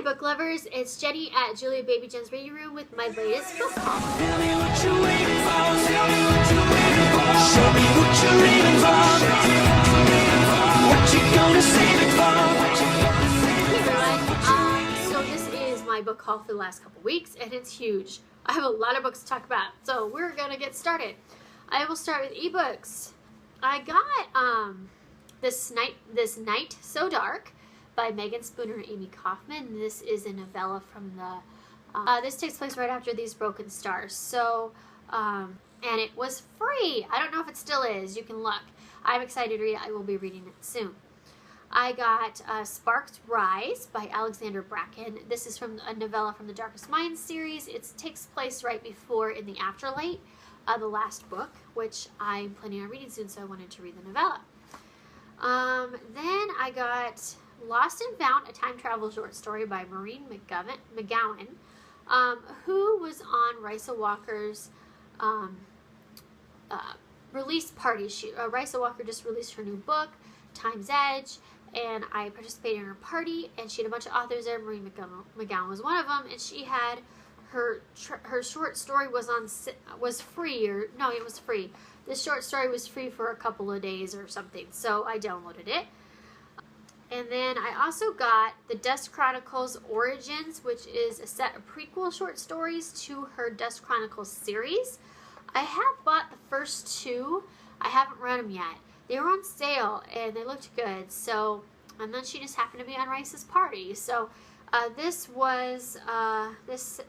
book lovers, it's Jenny at Julia Baby Jen's Reading Room with my latest book haul. Tell me what you're waiting for. Tell me what you're waiting for. Show me what you're waiting for. What you gonna save it for? Hey everyone, so this is my book haul for the last couple weeks, and it's huge. I have a lot of books to talk about, so we're gonna get started. I will start with ebooks. I got this Night So Dark by Megan Spooner and Amy Kaufman. This is a novella from the, this takes place right after These Broken Stars. So, and it was free. I don't know if it still is. You can look. I'm excited to read it. I will be reading it soon. I got Sparks Rise by Alexandra Bracken. This is from a novella from the Darkest Minds series. It takes place right before In the Afterlight, the last book, which I'm planning on reading soon, so I wanted to read the novella. Then I got Lost and Found, a time travel short story by Maureen McGowan, who was on Risa Walker's release party. Risa Walker just released her new book, Time's Edge, and I participated in her party, and she had a bunch of authors there. Maureen McGowan was one of them, and she had her short story was free, or no, it was free. This short story was free for a couple of days or something, so I downloaded it. And then I also got The Dust Chronicles Origins, which is a set of prequel short stories to her Dust Chronicles series. I have bought the first two. I haven't read them yet. They were on sale and they looked good. So, and then she just happened to be on Rice's party. So, this was this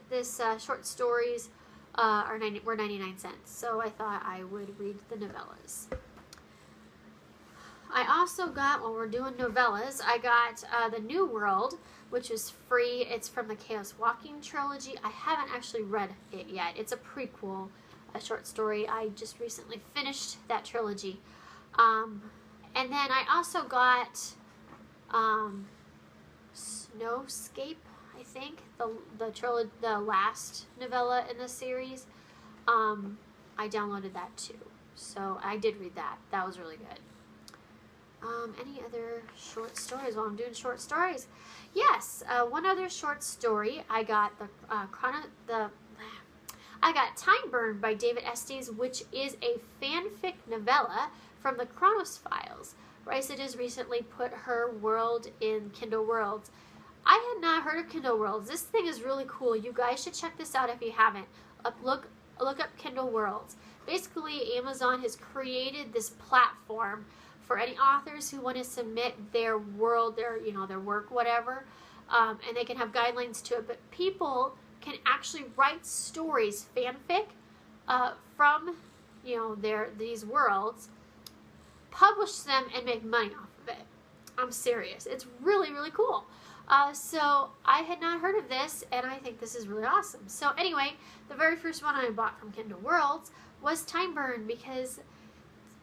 short stories were 99 cents. So I thought I would read the novellas. I also got, when we're doing novellas, I got The New World, which is free. It's from the Chaos Walking trilogy. I haven't actually read it yet. It's a prequel, a short story. I just recently finished that trilogy. And then I also got Snowscape, I think, the last novella in the series. I downloaded that too. So I did read that. That was really good. Any other short stories while I'm doing short stories? Yes, one other short story. I got I got Time Burn by David Estes, which is a fanfic novella from the Chronos Files. Risa just recently put her world in Kindle Worlds. I had not heard of Kindle Worlds. This thing is really cool. You guys should check this out if you haven't. Look up Kindle Worlds. Basically, Amazon has created this platform for any authors who want to submit their world, their work, whatever, and they can have guidelines to it. But people can actually write stories, fanfic, from these worlds, publish them, and make money off of it. I'm serious. It's really, really cool. So I had not heard of this, and I think this is really awesome. So anyway, the very first one I bought from Kindle Worlds was Time Burn, because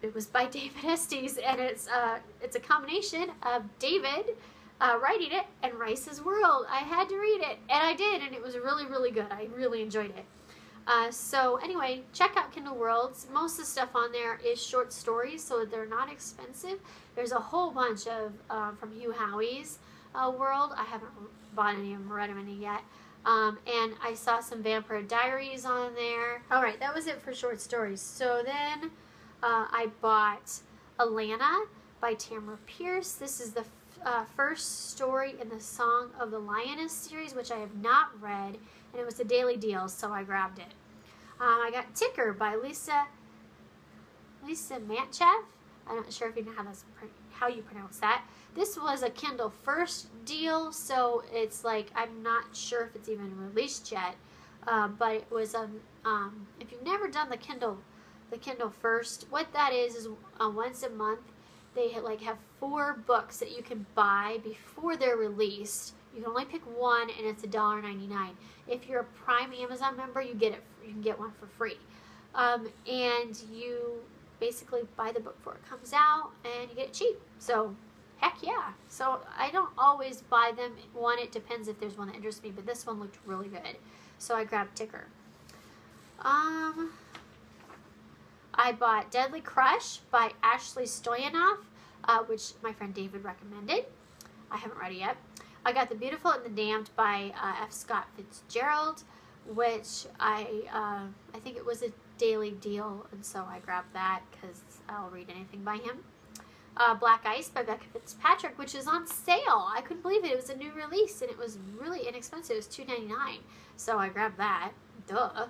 it was by David Estes, and it's a combination of David writing it and Rice's world. I had to read it, and I did, and it was really, really good. I really enjoyed it. So anyway, check out Kindle Worlds. Most of the stuff on there is short stories, so they're not expensive. There's a whole bunch of from Hugh Howey's world. I haven't bought any of them, read any yet. And I saw some Vampire Diaries on there. All right, that was it for short stories. So then I bought Alana by Tamara Pierce. This is the first story in the Song of the Lioness series, which I have not read, and it was a daily deal, so I grabbed it. I got Ticker by Lisa Mantchev. I'm not sure if you know how you pronounce that. This was a Kindle first deal, so it's like, I'm not sure if it's even released yet, but it was if you've never done the Kindle First, what that is once a month they have 4 books that you can buy before they're released. You can only pick one, and it's $1.99. If you're a Prime Amazon member, you can get one for free, and you basically buy the book before it comes out, and you get it cheap. So heck yeah. So I don't always buy them. One, it depends if there's one that interests me, but this one looked really good, so I grabbed Ticker. I bought Deadly Crush by Ashley Stoyanov, which my friend David recommended. I haven't read it yet. I got The Beautiful and the Damned by F. Scott Fitzgerald, which I think it was a daily deal, and so I grabbed that because I'll read anything by him. Black Ice by Becca Fitzpatrick, which is on sale. I couldn't believe it. It was a new release, and it was really inexpensive. It was $2.99, so I grabbed that. Duh.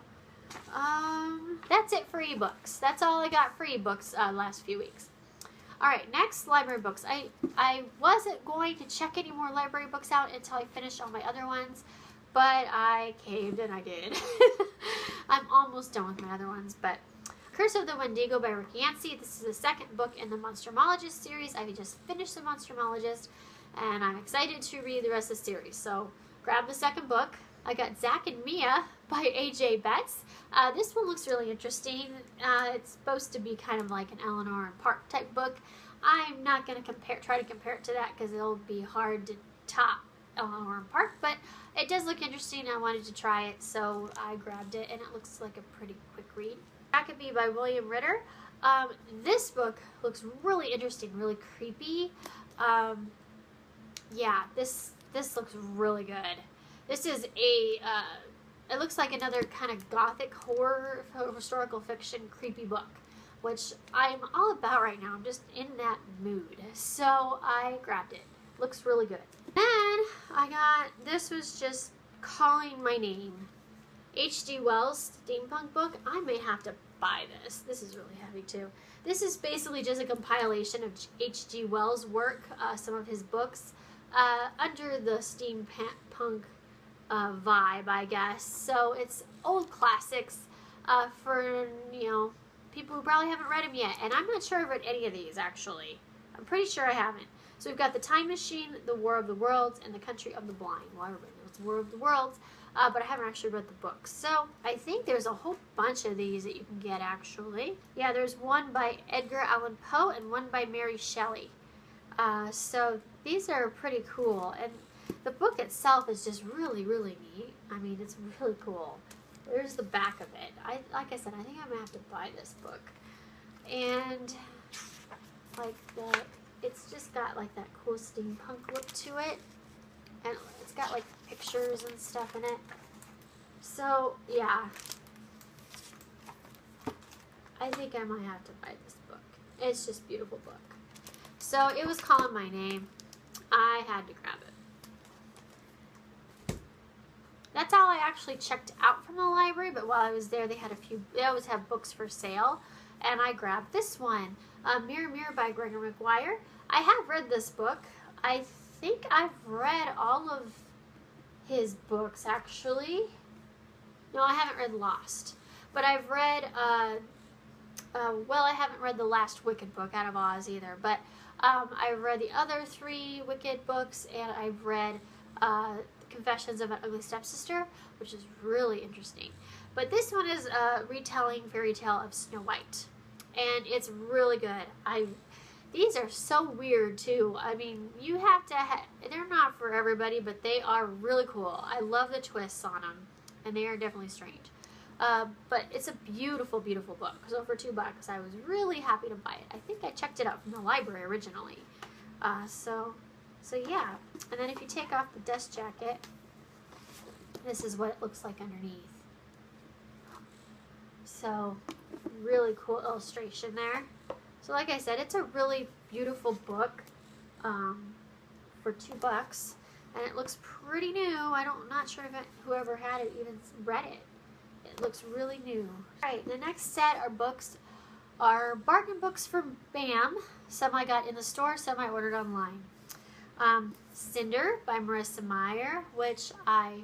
That's it for ebooks. That's all I got for ebooks last few weeks. Alright, next, library books. I wasn't going to check any more library books out until I finished all my other ones, but I caved and I did. I'm almost done with my other ones, but Curse of the Wendigo by Rick Yancey. This is the second book in the Monstermologist series. I just finished the Monstermologist, and I'm excited to read the rest of the series. So grab the second book. I got Zack and Mia by A.J. Betts. This one looks really interesting. It's supposed to be kind of like an Eleanor and Park type book. I'm not going to try to compare it to that because it'll be hard to top Eleanor and Park, but it does look interesting. I wanted to try it, so I grabbed it, and it looks like a pretty quick read. Maccabee by William Ritter. This book looks really interesting, really creepy. Yeah, this looks really good. This is it looks like another kind of gothic horror, historical fiction, creepy book, which I'm all about right now. I'm just in that mood. So I grabbed it. Looks really good. Then I got, this was just calling my name. H.G. Wells steampunk book. I may have to buy this. This is really heavy too. This is basically just a compilation of H.G. Wells' work, some of his books, under the steampunk vibe, I guess. So it's old classics for, you know, people who probably haven't read them yet. And I'm not sure I've read any of these, actually. I'm pretty sure I haven't. So we've got The Time Machine, The War of the Worlds, and The Country of the Blind. Well, everybody knows The War of the Worlds, but I haven't actually read the books. So I think there's a whole bunch of these that you can get, actually. Yeah, there's one by Edgar Allan Poe and one by Mary Shelley. So these are pretty cool. And the book itself is just really, really neat. I mean, it's really cool. There's the back of it. Like I said, I think I'm going to have to buy this book. And like it's just got like that cool steampunk look to it. And it's got like pictures and stuff in it. So, yeah. I think I might have to buy this book. It's just a beautiful book. So, it was calling my name. I had to grab it. That's all I actually checked out from the library, but while I was there, they always have books for sale, and I grabbed this one, Mirror Mirror by Gregor Maguire. I have read this book. I think I've read all of his books, actually. No, I haven't read Lost, but I've read, well, I haven't read the last Wicked book, Out of Oz, either, but I've read the other 3 Wicked books, and I've read Confessions of an Ugly Stepsister, which is really interesting. But this one is a retelling fairy tale of Snow White, and it's really good. These are so weird too. I mean, you have to they're not for everybody, but they are really cool. I love the twists on them, and they are definitely strange. But it's a beautiful, beautiful book. So for $2, I was really happy to buy it. I think I checked it out from the library originally. So yeah. And then if you take off the dust jacket, this is what it looks like underneath. So really cool illustration there. So like I said, it's a really beautiful book for $2, and it looks pretty new. I'm not sure if whoever had it even read it. It looks really new. Alright, the next set of books are bargain books from BAM. Some I got in the store, some I ordered online. Cinder by Marissa Meyer, which I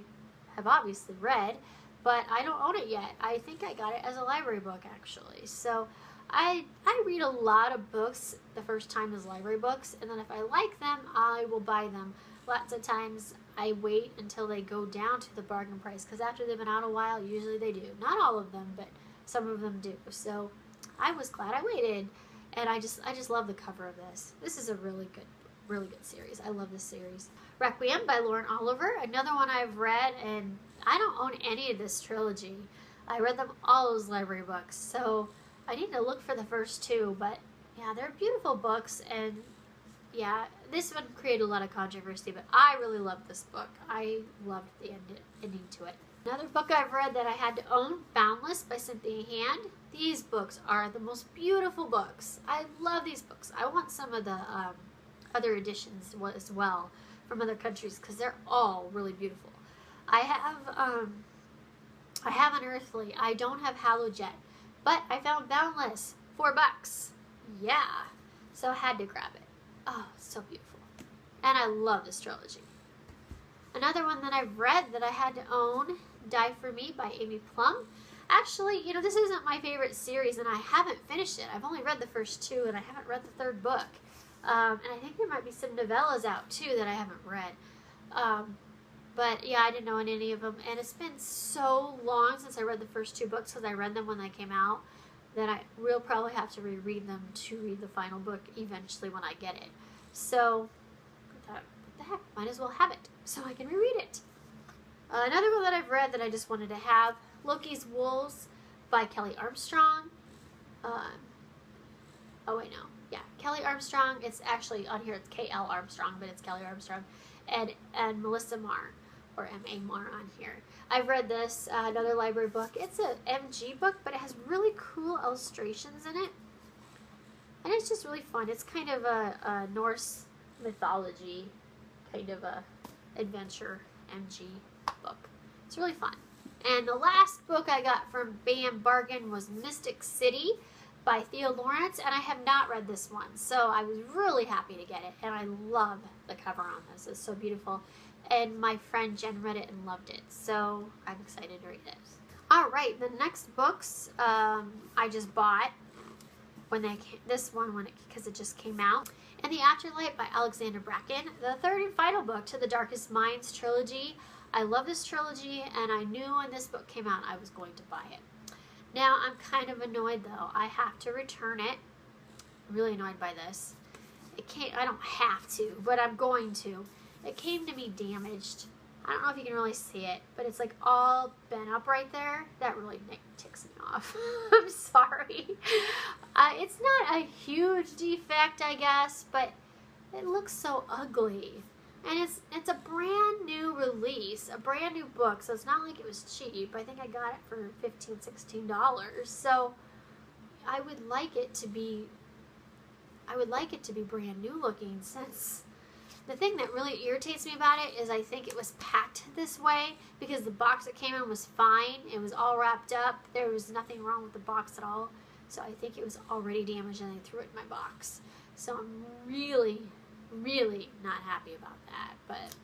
have obviously read, but I don't own it yet. I think I got it as a library book, actually. So I read a lot of books the first time as library books, and then if I like them, I will buy them. Lots of times I wait until they go down to the bargain price, because after they've been out a while, usually they do. Not all of them, but some of them do. So I was glad I waited, and I just love the cover of this. This is a really good series. I love this series. Requiem by Lauren Oliver, another one I've read, and I don't own any of this trilogy. I read them all as library books, so I need to look for the first 2, but yeah, they're beautiful books, and yeah, this one created a lot of controversy, but I really loved this book. I loved the ending to it. Another book I've read that I had to own, Boundless by Cynthia Hand. These books are the most beautiful books. I love these books. I want some of the other editions as well from other countries because they're all really beautiful. I have Unearthly. I don't have Hallowed yet, but I found Boundless, $4. Yeah, so I had to grab it. Oh, so beautiful. And I love this trilogy. Another one that I've read that I had to own, Die For Me by Amy Plum. Actually, you know, this isn't my favorite series and I haven't finished it. I've only read the first two and I haven't read the third book. And I think there might be some novellas out too that I haven't read. But yeah, I didn't own any of them. And it's been so long since I read the first two books because I read them when they came out that I will probably have to reread them to read the final book eventually when I get it. So, what the heck, might as well have it so I can reread it. Another one that I've read that I just wanted to have, Loki's Wolves by Kelly Armstrong. Oh wait, no. Yeah, Kelly Armstrong. It's actually on here, it's K.L. Armstrong, but it's Kelly Armstrong. And Melissa Marr, or M.A. Marr on here. I've read this, another library book. It's a MG book, but it has really cool illustrations in it. And it's just really fun. It's kind of a Norse mythology kind of a adventure MG book. It's really fun. And the last book I got from Bam Bargain was Mystic City by Theo Lawrence, and I have not read this one, so I was really happy to get it, and I love the cover on this. It's so beautiful, and my friend Jen read it and loved it, so I'm excited to read it. Alright, the next books I just bought when they came, this one because it just came out, and The Afterlight by Alexandra Bracken, the third and final book to the Darkest Minds trilogy. I love this trilogy, and I knew when this book came out I was going to buy it. Now, I'm kind of annoyed, though. I have to return it. I'm really annoyed by this. I don't have to, but I'm going to. It came to me damaged. I don't know if you can really see it, but it's like all bent up right there. That really ticks me off. I'm sorry. It's not a huge defect, I guess, but it looks so ugly. And it's a brand new release, a brand new book, so it's not like it was cheap. I think I got it for $15, $16. So I would like it to be brand new looking, since the thing that really irritates me about it is I think it was packed this way because the box it came in was fine. It was all wrapped up. There was nothing wrong with the box at all. So I think it was already damaged and they threw it in my box. So I'm really not happy about that, but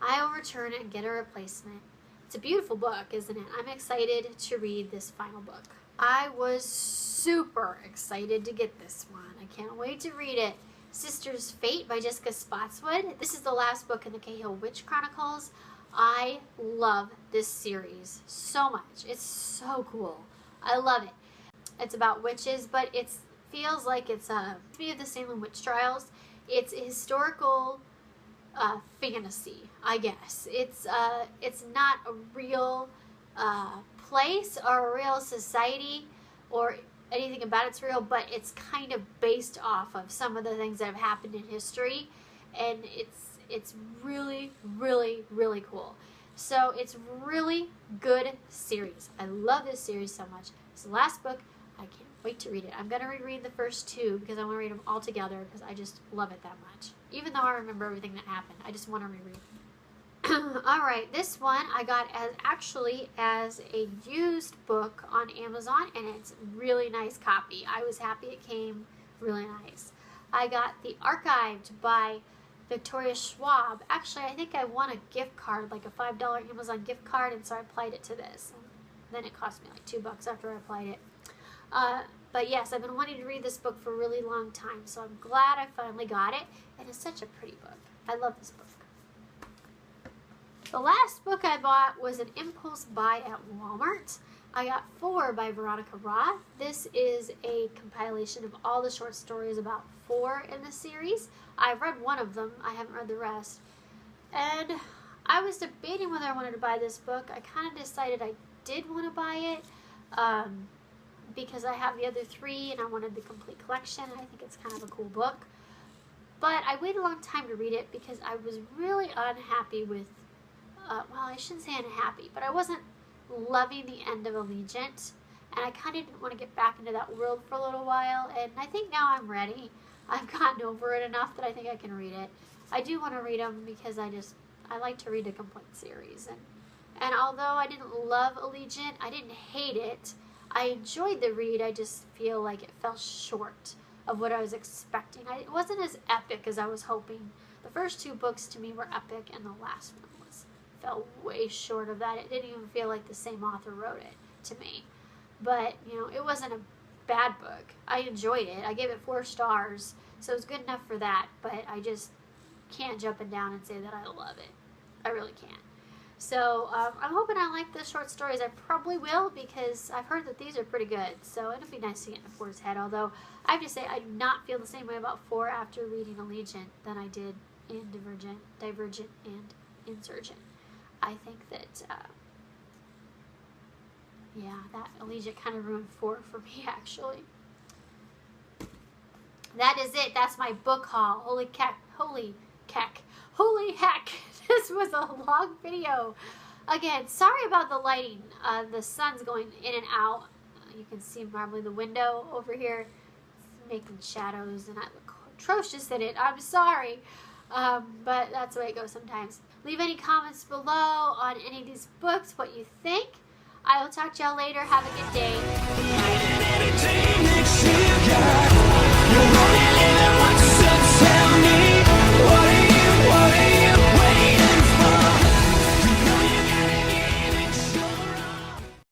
I will return it and get a replacement. It's a beautiful book, isn't it? I'm excited to read this final book. I was super excited to get this one. I can't wait to read it. Sister's Fate by Jessica Spotswood. This is the last book in the Cahill Witch Chronicles. I love this series so much. It's so cool. I love it. It's about witches, but it feels like it's of the Salem Witch Trials. It's a historical fantasy, I guess. It's not a real place or a real society or anything about it's real, but it's kind of based off of some of the things that have happened in history, and it's really cool. So it's really good series. I love this series so much. It's the last book. I can't wait to read it. I'm going to reread the first two because I want to read them all together because I just love it that much. Even though I remember everything that happened, I just want to reread. Alright, this one I got as a used book on Amazon, and it's a really nice copy. I was happy it came really nice. I got The Archived by Victoria Schwab. Actually, I think I won a gift card, like a $5 Amazon gift card, and so I applied it to this. And then it cost me like $2 after I applied it. But yes, I've been wanting to read this book for a really long time, so I'm glad I finally got it, and it's such a pretty book. I love this book. The last book I bought was an impulse buy at Walmart. I got 4 by Veronica Roth. This is a compilation of all the short stories, about 4 in the series. I've read one of them. I haven't read the rest. And I was debating whether I wanted to buy this book. I kind of decided I did want to buy it. Because I have the other 3 and I wanted the complete collection. I think it's kind of a cool book. But I waited a long time to read it because I was really unhappy with, well, I shouldn't say unhappy, but I wasn't loving the end of Allegiant. And I kind of didn't want to get back into that world for a little while. And I think now I'm ready. I've gotten over it enough that I think I can read it. I do want to read them because I like to read a complete series. And although I didn't love Allegiant, I didn't hate it. I enjoyed the read. I just feel like it fell short of what I was expecting. It wasn't as epic as I was hoping. The first 2 books to me were epic, and the last one fell way short of that. It didn't even feel like the same author wrote it to me. But, you know, it wasn't a bad book. I enjoyed it. I gave it 4 stars, so it was good enough for that, but I just can't jump it down and say that I love it. I really can't. So, I'm hoping I like the short stories. I probably will, because I've heard that these are pretty good, so it'll be nice to get in 4's head, although I have to say I do not feel the same way about 4 after reading Allegiant than I did in Divergent, and Insurgent. I think that, yeah, that Allegiant kind of ruined 4 for me, actually. That is it. That's my book haul. Holy heck. This was a long video. Again, sorry about the lighting. The sun's going in and out. You can see probably the window over here. It's making shadows, and I look atrocious in it. I'm sorry. But that's the way it goes sometimes. Leave any comments below on any of these books, what you think. I will talk to y'all later. Have a good day.